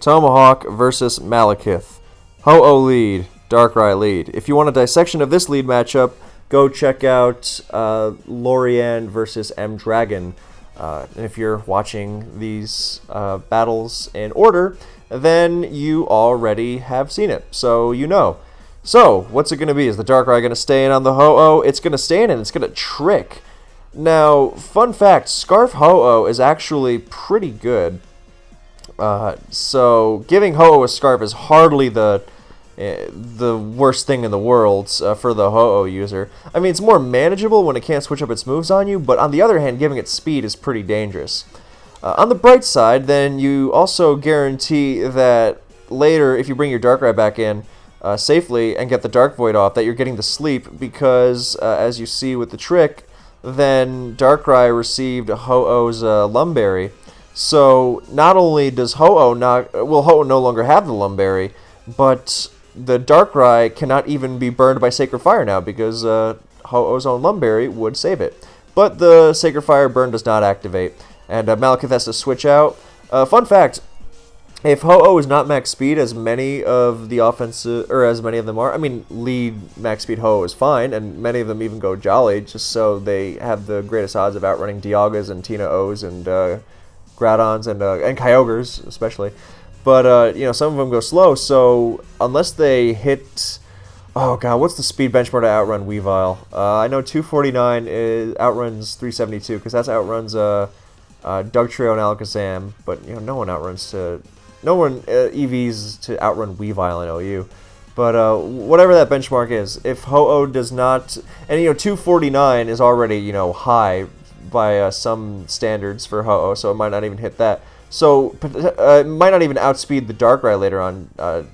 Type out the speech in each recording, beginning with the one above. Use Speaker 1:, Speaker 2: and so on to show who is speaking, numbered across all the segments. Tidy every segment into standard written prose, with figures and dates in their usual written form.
Speaker 1: Tomahawk versus Malekith. Ho-Oh lead, Darkrai lead. If you want a dissection of this lead matchup, go check out Lorian versus M-Dragon. And if you're watching these battles in order, then you already have seen it, so you know. So, what's it going to be? Is the Darkrai going to stay in on the Ho-Oh? It's going to stay in and it's going to trick. Now, fun fact, Scarf Ho-Oh is actually pretty good. So giving Ho-Oh a Scarf is hardly the worst thing in the world for the Ho-Oh user. I mean, it's more manageable when it can't switch up its moves on you, but on the other hand, giving it speed is pretty dangerous. On the bright side, then you also guarantee that later, if you bring your Darkrai back in safely and get the Dark Void off, that you're getting the sleep, because as you see with the trick, then Darkrai received Ho-Oh's Lumberry. So not only does Ho-Oh Ho-Oh no longer have the Lumberry, but the Darkrai cannot even be burned by Sacred Fire now, because Ho-Oh's own Lumberry would save it. But the Sacred Fire burn does not activate, and Malekith has to switch out. Fun fact: if Ho-Oh is not max speed, as many of the offensive, or as many of them are, I mean, lead max speed Ho-Oh is fine, and many of them even go Jolly, just so they have the greatest odds of outrunning Dialgas and Tina-Ohs and Groudons and Kyogres, especially. But, some of them go slow, so unless they hit... Oh, God, what's the speed benchmark to outrun Weavile? I know 249 outruns 372, because that outruns Dugtrio and Alakazam, but, no one EVs to outrun Weavile in OU. But whatever that benchmark is, if Ho-Oh does not... And, 249 is already, high by some standards for Ho-Oh, so it might not even hit that. So it might not even outspeed the Darkrai later on,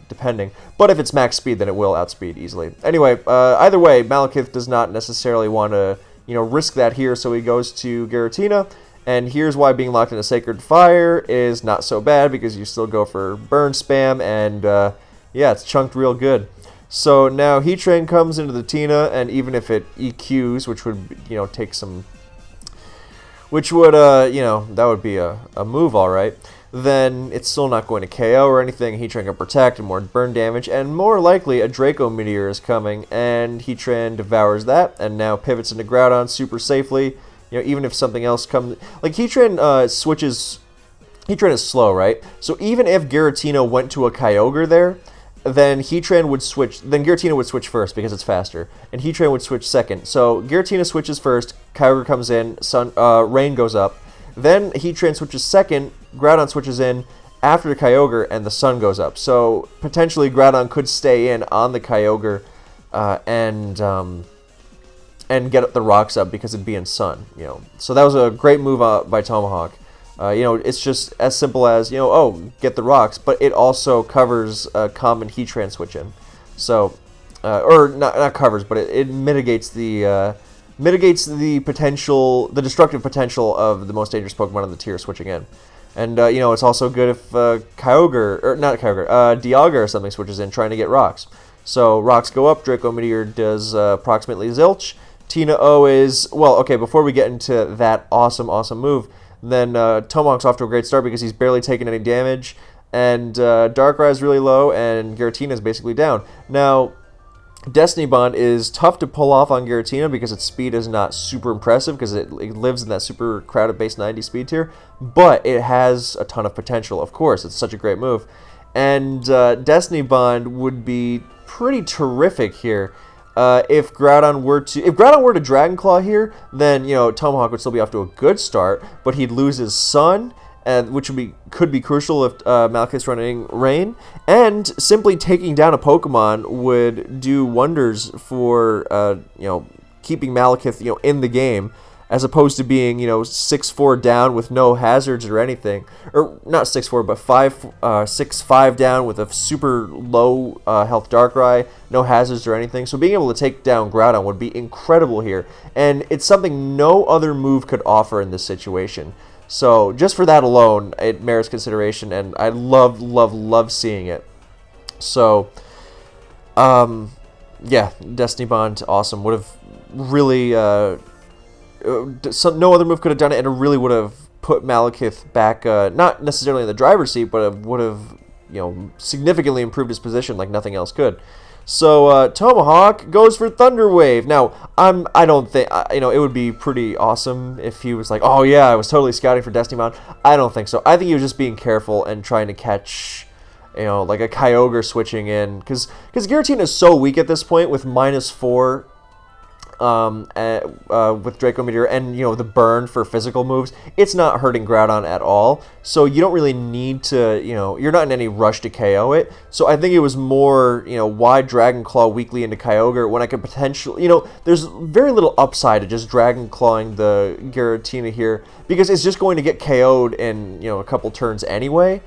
Speaker 1: depending. But if it's max speed, then it will outspeed easily. Anyway, either way, Malekith does not necessarily want to, risk that here, so he goes to Giratina. And here's why being locked into Sacred Fire is not so bad, because you still go for burn spam, and yeah, it's chunked real good. So now Heatran comes into the Tina, and even if it EQs, which would, take some... Which would, that would be a move, alright. Then it's still not going to KO or anything. Heatran can protect and more burn damage, and more likely a Draco Meteor is coming, and Heatran devours that, and now pivots into Groudon super safely. Even if something else comes... Like, Heatran switches... Heatran is slow, right? So even if Giratina went to a Kyogre there, then Heatran would switch... Then Giratina would switch first because it's faster, and Heatran would switch second. So Giratina switches first, Kyogre comes in, Rain goes up. Then Heatran switches second, Groudon switches in after the Kyogre, and the Sun goes up. So potentially Groudon could stay in on the Kyogre and get the rocks up because it'd be in Sun. So that was a great move by Tomahawk. It's just as simple as, get the rocks, but it also covers a common Heatran switch in. So, or not covers, but it mitigates the potential, the destructive potential of the most dangerous Pokemon in the tier switching in. And, it's also good if Dialga or something switches in trying to get rocks. So, rocks go up, Draco Meteor does approximately Zilch. Tina-Oh is, well, okay, before we get into that awesome move, then Tomahawk's off to a great start because he's barely taken any damage, and Darkrai is really low, and Giratina is basically down. Now, Destiny Bond is tough to pull off on Giratina because its speed is not super impressive because it lives in that super crowded base 90 speed tier, but it has a ton of potential, of course. It's such a great move. And Destiny Bond would be pretty terrific here. If Groudon were to Dragon Claw here, then Tomahawk would still be off to a good start, but he'd lose his Sun, which could be crucial if Malekith's running Rain, and simply taking down a Pokemon would do wonders for keeping Malekith in the game, as opposed to being 6-4 down with no hazards or anything, or not 6-4 but 6-5 down with a super low health Darkrai, no hazards or anything. So being able to take down Groudon would be incredible here, and it's something no other move could offer in this situation. So just for that alone, it merits consideration, and I love seeing it. So yeah, Destiny Bond, awesome. Would have really no other move could have done it, and it really would have put Malekith back, not necessarily in the driver's seat, but it would have significantly improved his position like nothing else could. So Tomahawk goes for Thunder Wave. Now I don't think it would be pretty awesome if he was like, oh yeah, I was totally scouting for Destiny Mod. I don't think so. I think he was just being careful and trying to catch like a Kyogre switching in, because Giratina is so weak at this point with -4 with Draco Meteor and the burn for physical moves. It's not hurting Groudon at all, so you don't really need to you're not in any rush to KO it. So I think it was more why Dragon Claw weakly into Kyogre when I could potentially there's very little upside to just Dragon Clawing the Giratina here, because it's just going to get KO'd in a couple turns anyway,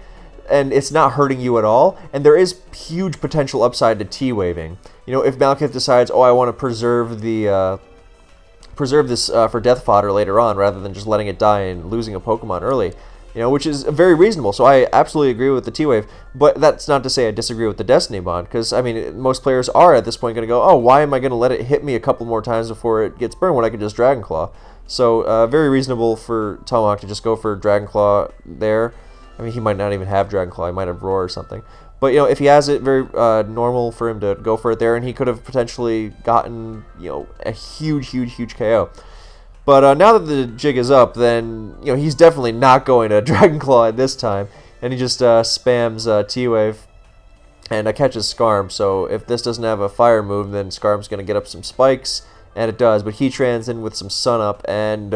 Speaker 1: and it's not hurting you at all, and there is huge potential upside to T-Waving. If Malekith decides, oh, I want to preserve this for death fodder later on, rather than just letting it die and losing a Pokemon early, which is very reasonable. So I absolutely agree with the T-Wave, but that's not to say I disagree with the Destiny Bond, because, I mean, most players are at this point going to go, oh, why am I going to let it hit me a couple more times before it gets burned when I can just Dragon Claw? So very reasonable for Tomahawk to just go for Dragon Claw there. I mean, he might not even have Dragon Claw. He might have Roar or something. But, if he has it, very normal for him to go for it there, and he could have potentially gotten, a huge KO. But now that the jig is up, then, he's definitely not going to Dragon Claw at this time, and he just spams T-Wave and catches Skarm. So if this doesn't have a fire move, then Skarm's going to get up some spikes, and it does. But Heatrans in with some Sun Up, and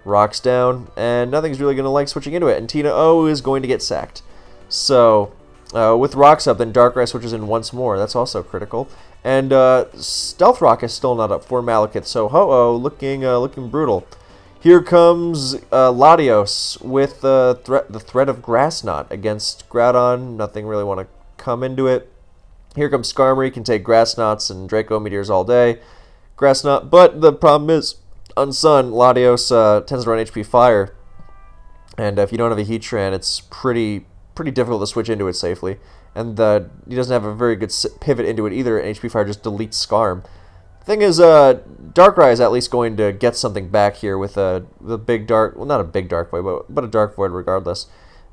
Speaker 1: Rocks down, and nothing's really going to like switching into it, and Tina O is going to get sacked. So with Rocks up, then Darkrai switches in once more. That's also critical. And Stealth Rock is still not up for Malekith, so Ho-Oh looking brutal. Here comes Latios with the threat of Grass Knot against Groudon. Nothing really want to come into it. Here comes Skarmory, can take Grass Knots and Draco Meteors all day. Grass Knot, but the problem is, on Sun, Latios tends to run HP Fire, and if you don't have a Heatran, it's pretty difficult to switch into it safely. And he doesn't have a very good pivot into it either, and HP Fire just deletes Skarm. Thing is, Darkrai is at least going to get something back here with the big Dark, well, not a big Dark Void, but a Dark Void regardless,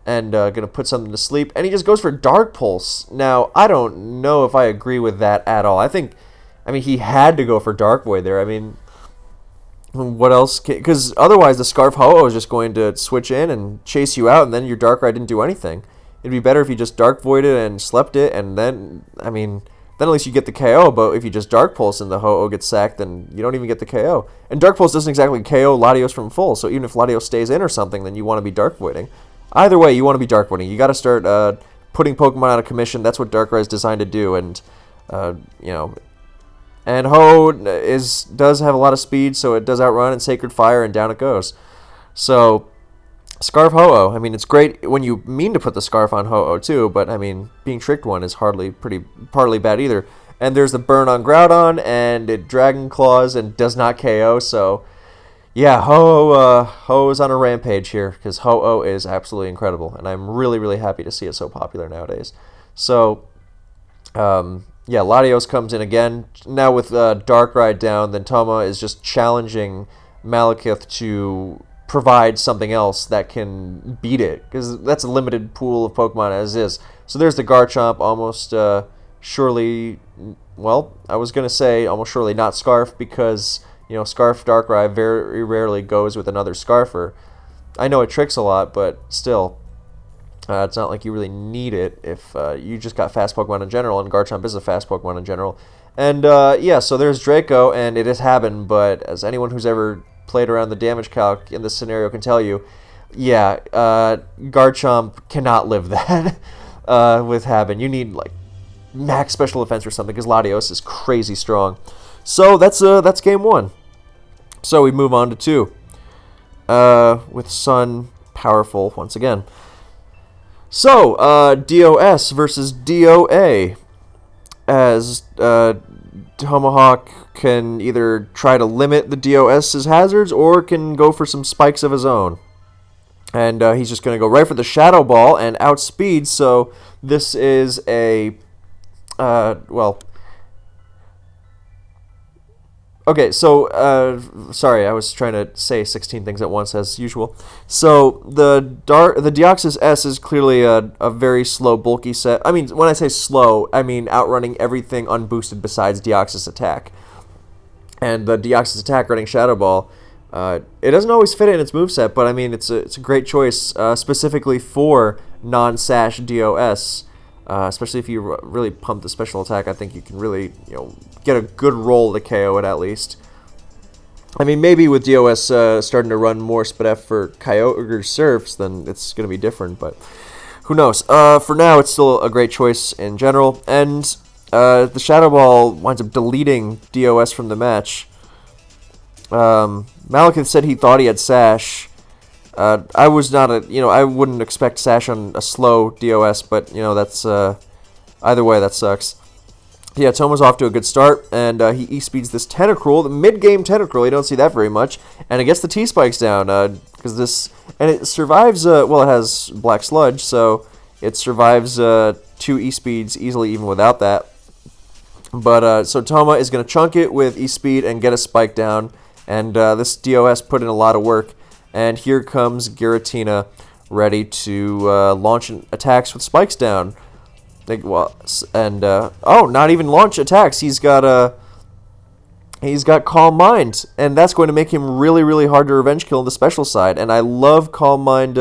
Speaker 1: and going to put something to sleep, and he just goes for Dark Pulse. Now, I don't know if I agree with that at all. I mean, he had to go for Dark Void there. I mean, what else? Because otherwise the Scarf Ho-Oh is just going to switch in and chase you out, and then your Darkrai didn't do anything. It'd be better if you just Dark Voided and slept it, and then, I mean, then at least you get the KO, but if you just Dark Pulse and the Ho-Oh gets sacked, then you don't even get the KO. And Dark Pulse doesn't exactly KO Latios from full, so even if Latios stays in or something, then you want to be Dark Voiding. Either way, you want to be Dark Voiding. You got to start putting Pokemon out of commission. That's what Darkrai is designed to do, and, and Ho does have a lot of speed, so it does outrun and Sacred Fire, and down it goes. So, Scarf Ho-Oh, I mean, it's great when you mean to put the Scarf on Ho-Oh too, but, I mean, being tricked one is partly bad either. And there's the burn on Groudon, and it Dragon Claws and does not KO, so, yeah, Ho-Oh is on a rampage here, because Ho-Oh is absolutely incredible, and I'm really, really happy to see it so popular nowadays. So, yeah, Latios comes in again. Now with Darkrai down, then Toma is just challenging Malekith to provide something else that can beat it, because that's a limited pool of Pokemon as is. So there's the Garchomp, almost surely, well, I was going to say almost surely not Scarf, because, Scarf Darkrai very rarely goes with another Scarfer. I know it tricks a lot, but still, it's not like you really need it if you just got fast Pokemon in general, and Garchomp is a fast Pokemon in general. And, yeah, so there's Draco, and it has happened, but as anyone who's ever played around the damage calc in this scenario can tell you, yeah, Garchomp cannot live that with Haben. You need, like, max special defense or something, because Latios is crazy strong. So that's game one. So we move on to two, with Sun powerful once again. So, DOS versus DOA, as Tomahawk can either try to limit the DOS's hazards or can go for some spikes of his own. And he's just going to go right for the Shadow Ball and outspeed, so this is a, well, Okay, so sorry, I was trying to say 16 things at once as usual. So the Deoxys S is clearly a very slow, bulky set. I mean, when I say slow, I mean outrunning everything unboosted besides Deoxys Attack. And the Deoxys Attack running Shadow Ball, it doesn't always fit in its moveset, but I mean, it's a great choice specifically for non-Sash DOS. Especially if you really pump the special attack, I think you can really, get a good roll to KO it at least. I mean, maybe with DOS starting to run more SpDef for Kyogre Surfs, then it's going to be different, but who knows. For now, it's still a great choice in general, and the Shadow Ball winds up deleting DOS from the match. Malekith said he thought he had Sash. I was not I wouldn't expect Sash on a slow DOS, but, that's, either way, that sucks. Yeah, Toma's off to a good start, and he E-speeds this Tentacruel, the mid-game Tentacruel. You don't see that very much, and it gets the T-Spikes down, and it survives, it has Black Sludge, so it survives 2 E-speeds easily even without that. But, so Toma is going to chunk it with E-speed and get a Spike down, and this DOS put in a lot of work. And here comes Giratina, ready to launch attacks with spikes down. Not even launch attacks. He's got Calm Mind, and that's going to make him really, really hard to revenge kill on the special side. And I love Calm Mind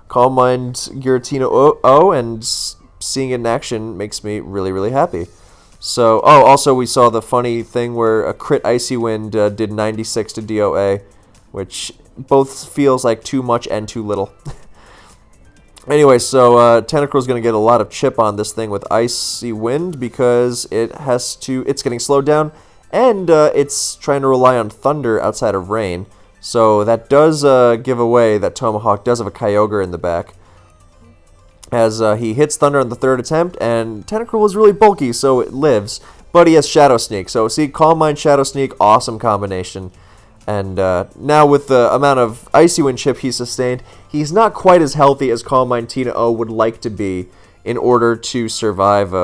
Speaker 1: Giratina and seeing it in action makes me really, really happy. So, also we saw the funny thing where a crit Icy Wind did 96 to DOA, which both feels like too much and too little. Anyway, so Tentacruel's going to get a lot of chip on this thing with Icy Wind because it's getting slowed down, and it's trying to rely on Thunder outside of Rain. So that does give away that Tomahawk does have a Kyogre in the back. As he hits Thunder on the 3rd attempt, and Tentacruel is really bulky, so it lives. But he has Shadow Sneak, so see, Calm Mind, Shadow Sneak, awesome combination. And now with the amount of Icy Wind chip he sustained, he's not quite as healthy as Calm Mind Tina O would like to be in order to survive.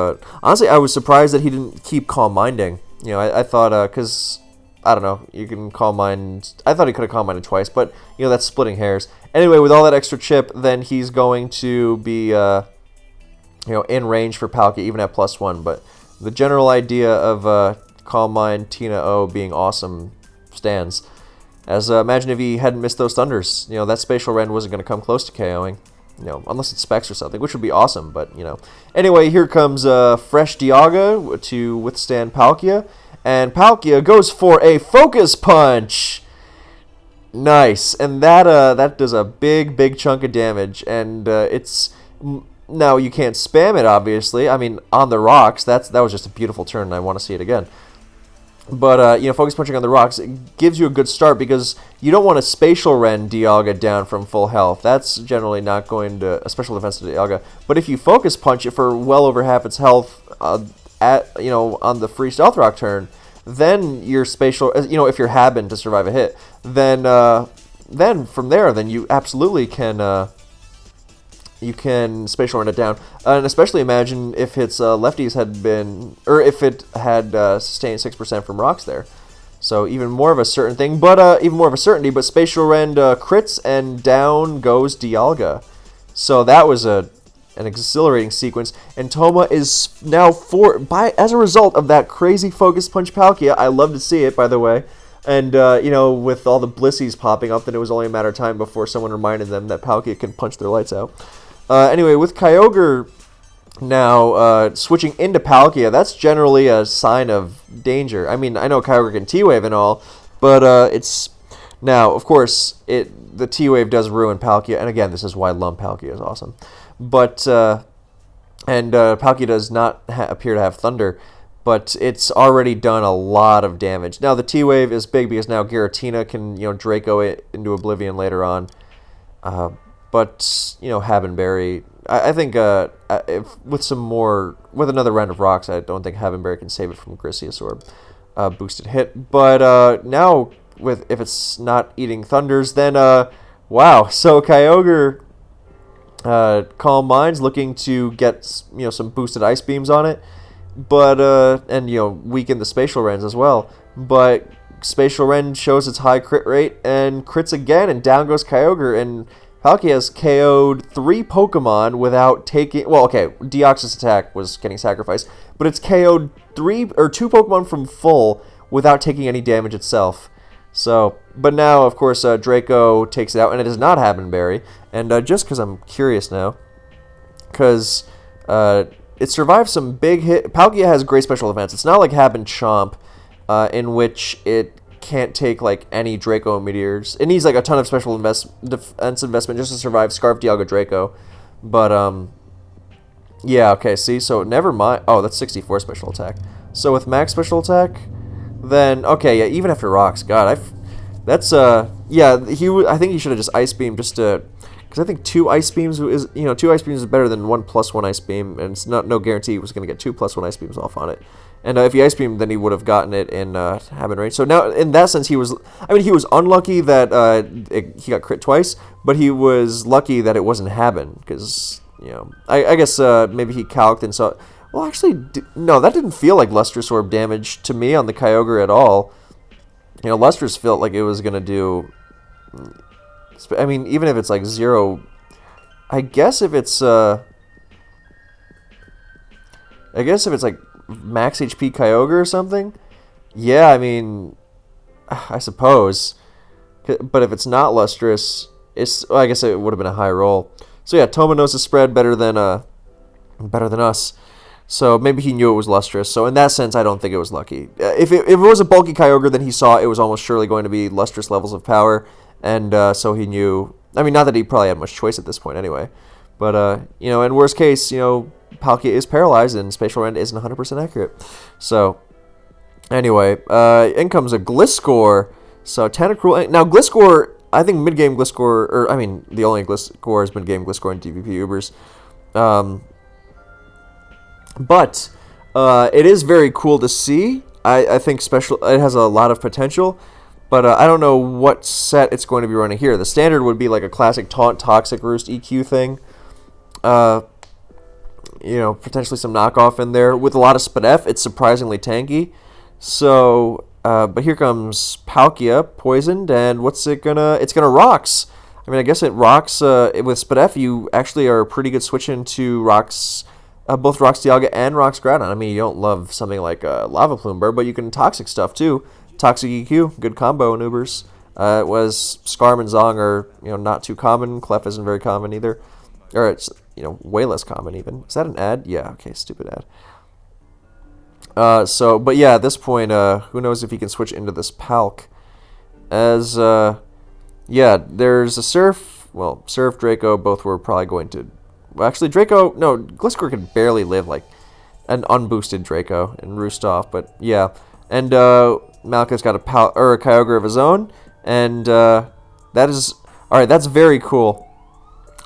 Speaker 1: Honestly, I was surprised that he didn't keep Calm Minding. I thought, because, I don't know, you can Calm Mind. I thought he could have Calm Minded twice, but, that's splitting hairs. Anyway, with all that extra chip, then he's going to be, in range for Palkia, even at +1. But the general idea of Calm Mind Tina O being awesome stands. As imagine if he hadn't missed those Thunders, that Spatial Rend wasn't going to come close to KOing, unless it's Specs or something, which would be awesome, but, Anyway, here comes Fresh Dialga to withstand Palkia, and Palkia goes for a Focus Punch! Nice, and that does a big chunk of damage, and now you can't spam it, obviously. I mean, on the rocks, that was just a beautiful turn, and I want to see it again. But, Focus Punching on the rocks, it gives you a good start because you don't want to Spatial Rend Dialga down from full health. That's generally not going to a special defense to Dialga. But if you Focus Punch it for well over half its health on the free Stealth Rock turn, then your Spatial, if you're Happen to survive a hit, then from there, then you absolutely can... you can Spatial Rend it down. And especially imagine if its lefties had been... Or if it had sustained 6% from rocks there. So even more of a certain thing, but even more of a certainty, but Spatial Rend crits and down goes Dialga. So that was an exhilarating sequence. And Toma is now as a result of that crazy Focus Punch Palkia. I love to see it, by the way. And, with all the Blissies popping up, then it was only a matter of time before someone reminded them that Palkia can punch their lights out. Anyway, with Kyogre now switching into Palkia, that's generally a sign of danger. I mean, I know Kyogre can T-Wave and all, but it's... Now, of course, the T-Wave does ruin Palkia, and again, this is why Lump Palkia is awesome. But, Palkia does not appear to have Thunder, but it's already done a lot of damage. Now, the T-Wave is big because now Giratina can, Draco it into Oblivion later on. But, Havenberry, I think with another round of rocks, I don't think Havenberry can save it from Grisius or boosted hit. But now, if it's not eating Thunders, then, wow. So Kyogre, Calm Mind's looking to get, some boosted Ice Beams on it. But, and, weaken the Spatial Rends as well. but Spatial Rend shows its high crit rate and crits again, and down goes Kyogre, and Palkia has KO'd 3 Pokemon without taking... Well, okay, Deoxys attack was getting sacrificed, but it's KO'd 2 Pokemon from full without taking any damage itself. So, but now, of course, Draco takes it out, and it does not happen, Barry. And just because I'm curious now, because it survived some big hit... Palkia has great special defense. It's not like Happen Chomp, in which it can't take like any Draco Meteors. It needs like a ton of special defense investment just to survive Scarf Dialga Draco. But yeah, okay, see, so never mind. Oh, that's 64 special attack. So with max special attack, then okay, yeah, even after rocks, God, that's yeah, I think he should have just Ice Beam just to, because I think 2 Ice Beams is, 2 Ice Beams is better than 1 + 1 Ice Beam, and it's no guarantee he was going to get 2 + 1 Ice Beams off on it. And if he Ice Beamed, then he would have gotten it in Habit range. So now, in that sense, he was unlucky that he got crit twice, but he was lucky that it wasn't Habit, because, I guess maybe he calced and saw... Well, actually, no, that didn't feel like Lustrous Orb damage to me on the Kyogre at all. Lustrous felt like it was going to do... I mean, even if it's like 0... I guess if it's like max HP Kyogre or something, yeah, I mean, I suppose. But if it's not Lustrous, I guess it would have been a high roll. So yeah, Toma knows the spread better than us. So maybe he knew it was Lustrous. So in that sense, I don't think it was lucky. If it was a bulky Kyogre, then he saw it was almost surely going to be Lustrous levels of power, and so he knew. I mean, not that he probably had much choice at this point anyway. But in worst case, Palkia is paralyzed and Spatial Rend isn't 100% accurate. So, anyway, in comes a Gliscor. So, Tentacruel. Now, Gliscor, I think mid-game Gliscor, the only Gliscor is mid-game Gliscor in DPP Ubers. But it is very cool to see. I think it has a lot of potential. But I don't know what set it's going to be running here. The standard would be like a classic Taunt, Toxic Roost, EQ thing. Potentially some knockoff in there. With a lot of Spadef, it's surprisingly tanky. So, but here comes Palkia, poisoned, and what's it gonna... It's gonna Rocks. I mean, I guess it Rocks... with Spadef, you actually are a pretty good switch into Rocks... both Rocks Dialga and Rocks Groudon. I mean, you don't love something like Lava Plume Bird, but you can Toxic stuff, too. Toxic EQ, good combo in Ubers. It was Scarm and Zong are, not too common. Clef isn't very common either. Or it's, way less common even. Is that an ad? Yeah, okay, stupid ad. But yeah, at this point, who knows if he can switch into this Palk. As, yeah, there's a Surf. Well, Surf, Draco, both were probably going to... Well, actually, Draco... No, Gliscor could barely live like an unboosted Draco and roost off, but yeah. And, Malekith's got a Kyogre of his own, and, that is... Alright, that's very cool.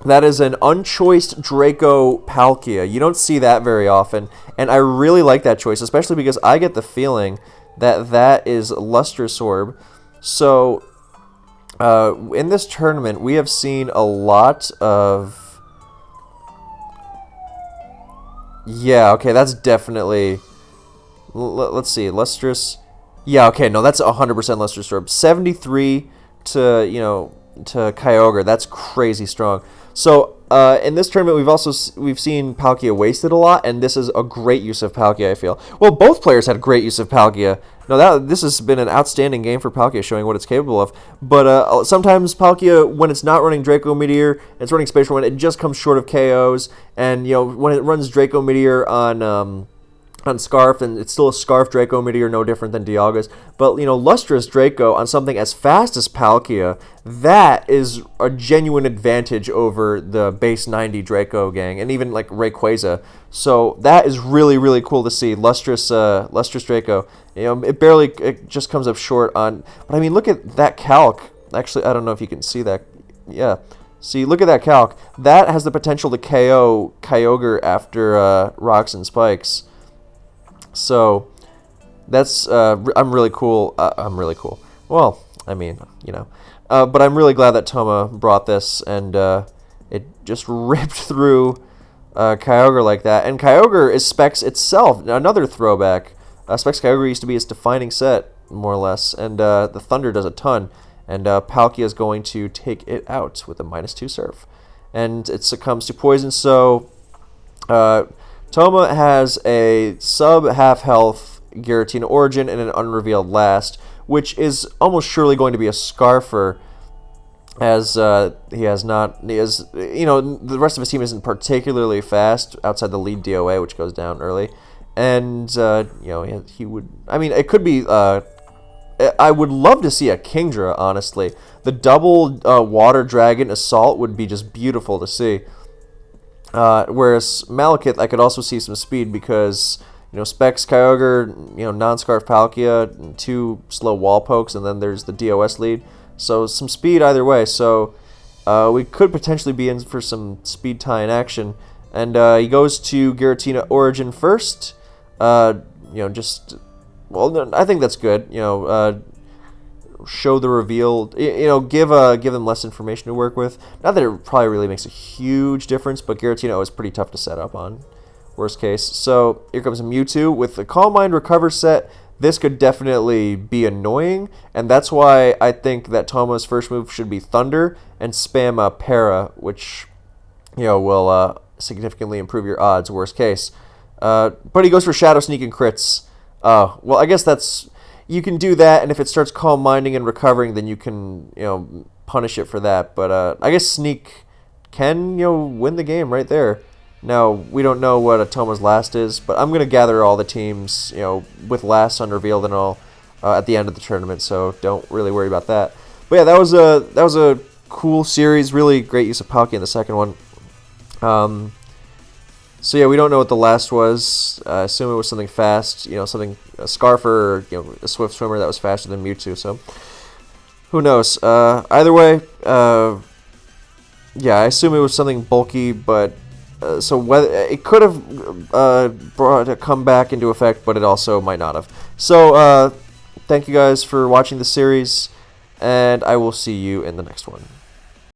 Speaker 1: That is an unchoiced Draco Palkia. You don't see that very often, and I really like that choice, especially because I get the feeling that that is Lustrous Orb. So, in this tournament, we have seen a lot of... Yeah, okay, that's definitely... Let's see, Lustrous... Yeah, okay, no, that's 100% Lustrous Orb. 73 to, to Kyogre. That's crazy strong. So, in this tournament, we've seen Palkia wasted a lot, and this is a great use of Palkia, I feel. Well, both players had great use of Palkia. No, this has been an outstanding game for Palkia, showing what it's capable of. But sometimes Palkia, when it's not running Draco Meteor, it's running Spatial Rend, it just comes short of KOs. And when it runs Draco Meteor on Scarf, and it's still a Scarf Draco Meteor, no different than Dialga's. But, Lustrous Draco on something as fast as Palkia, that is a genuine advantage over the base 90 Draco gang, and even, like, Rayquaza. So, that is really, really cool to see. Lustrous Draco. It just comes up short on... But, I mean, look at that calc. Actually, I don't know if you can see that. Yeah. See, look at that calc. That has the potential to KO Kyogre after Rocks and Spikes. So, that's, I'm really cool. Well, I mean, but I'm really glad that Toma brought this, and it just ripped through Kyogre like that. And Kyogre is Specs itself, another throwback. Specs Kyogre used to be its defining set. more or less. And the Thunder does a ton. And Palkia is going to take it out with a -2 serve. And it succumbs to poison, so Toma has a sub-half health Giratina Origin and an unrevealed last, which is almost surely going to be a Scarfer, as he has not, the rest of his team isn't particularly fast outside the lead DOA, which goes down early, and he would. I mean, it could be. I would love to see a Kingdra, honestly. The double Water Dragon Assault would be just beautiful to see. Whereas Malekith, I could also see some speed because Specs Kyogre, non-Scarf Palkia, 2 slow wall pokes, and then there's the DOS lead. So some speed either way. So we could potentially be in for some speed tie in action. And he goes to Giratina Origin first. I think that's good. Show the reveal. Give them less information to work with. Not that it probably really makes a huge difference, but Giratina is pretty tough to set up on. Worst case. So here comes a Mewtwo with the Calm Mind Recover set. This could definitely be annoying, and that's why I think that Toma's first move should be Thunder and spam Para, which will significantly improve your odds. Worst case, but he goes for Shadow Sneak and crits. Well, I guess you can do that, and if it starts Calm Minding and recovering, then you can punish it for that. But I guess Sneak can win the game right there. Now, we don't know what Atoma's last is, but I'm going to gather all the teams, with last unrevealed and all at the end of the tournament, so don't really worry about that. But yeah, that was a cool series, really great use of Palkia in the second one. So yeah, we don't know what the last was. I assume it was something fast, something, a Scarfer, or a Swift Swimmer that was faster than Mewtwo, so who knows. Either way, yeah, I assume it was something bulky, but so whether it could have brought a comeback into effect, but it also might not have. So thank you guys for watching the series, and I will see you in the next one.